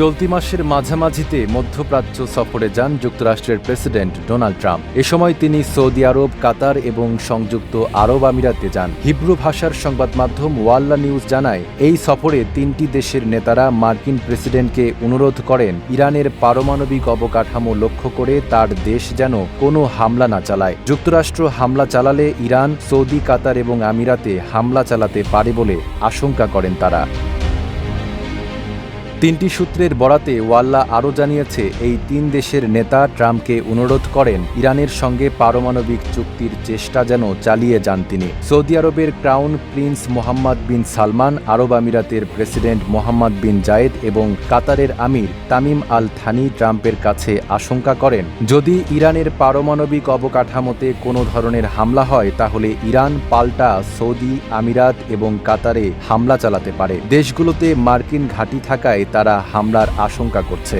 চলতি মাসের মাঝামাঝিতে মধ্যপ্রাচ্য সফরে যান যুক্তরাষ্ট্রের প্রেসিডেন্ট ডোনাল্ড ট্রাম্প। এ সময় তিনি সৌদি আরব, কাতার এবং সংযুক্ত আরব আমিরাতে যান। হিব্রু ভাষার সংবাদ মাধ্যম ওয়াল্লা নিউজ জানায়, এই সফরে তিনটি দেশের নেতারা মার্কিন প্রেসিডেন্টকে অনুরোধ করেন ইরানের পারমাণবিক অবকাঠামো লক্ষ্য করে তার দেশ যেন কোনো হামলা না চালায়। যুক্তরাষ্ট্র হামলা চালালে ইরান, সৌদি, কাতার এবং আমিরাতে হামলা চালাতে পারে বলে আশঙ্কা করেন তারা। তিনটি সূত্রের বরাতে ওয়াল্লা আরও জানিয়েছে, এই তিন দেশের নেতা ট্রাম্পকে অনুরোধ করেন ইরানের সঙ্গে পারমাণবিক চুক্তির চেষ্টা যেন চালিয়ে যান তিনি। সৌদি আরবের ক্রাউন প্রিন্স মোহাম্মদ বিন সালমান, আরব আমিরাতের প্রেসিডেন্ট মোহাম্মদ বিন জায়েদ এবং কাতারের আমির তামিম আল থানি ট্রাম্পের কাছে আশঙ্কা করেন, যদি ইরানের পারমাণবিক অবকাঠামোতে কোনো ধরনের হামলা হয় তাহলে ইরান পাল্টা সৌদি, আমিরাত এবং কাতারে হামলা চালাতে পারে। দেশগুলোতে মার্কিন ঘাঁটি থাকায় তারা হামলার আশঙ্কা করছে।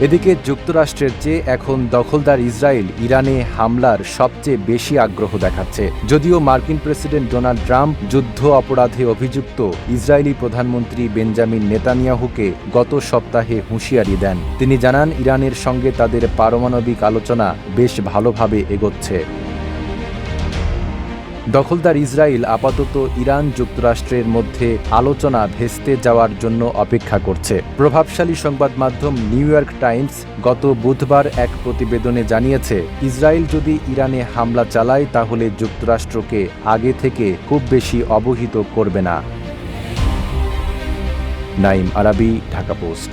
এদিকে যুক্তরাষ্ট্রের চেয়ে এখন দখলদার ইসরায়েল ইরানে হামলার সবচেয়ে বেশি আগ্রহ দেখাচ্ছে। যদিও মার্কিন প্রেসিডেন্ট ডোনাল্ড ট্রাম্প যুদ্ধ অপরাধে অভিযুক্ত ইসরায়েলি প্রধানমন্ত্রী বেঞ্জামিন নেতানিয়াহুকে গত সপ্তাহে হুঁশিয়ারি দেন। তিনি জানান, ইরানের সঙ্গে তাদের পারমাণবিক আলোচনা বেশ ভালোভাবে এগোচ্ছে। দখলদার ইসরায়েল আপাতত ইরান যুক্তরাষ্ট্রের মধ্যে আলোচনা ভেস্তে যাওয়ার জন্য অপেক্ষা করছে। প্রভাবশালী সংবাদ মাধ্যম নিউ ইয়র্ক টাইমস গত বুধবার এক প্রতিবেদনে জানিয়েছে, ইসরায়েল যদি ইরানে হামলা চালায় তাহলে যুক্তরাষ্ট্রকে আগে থেকে খুব বেশি অবহিত করবে না। নাঈম আরাবী, ঢাকা পোস্ট।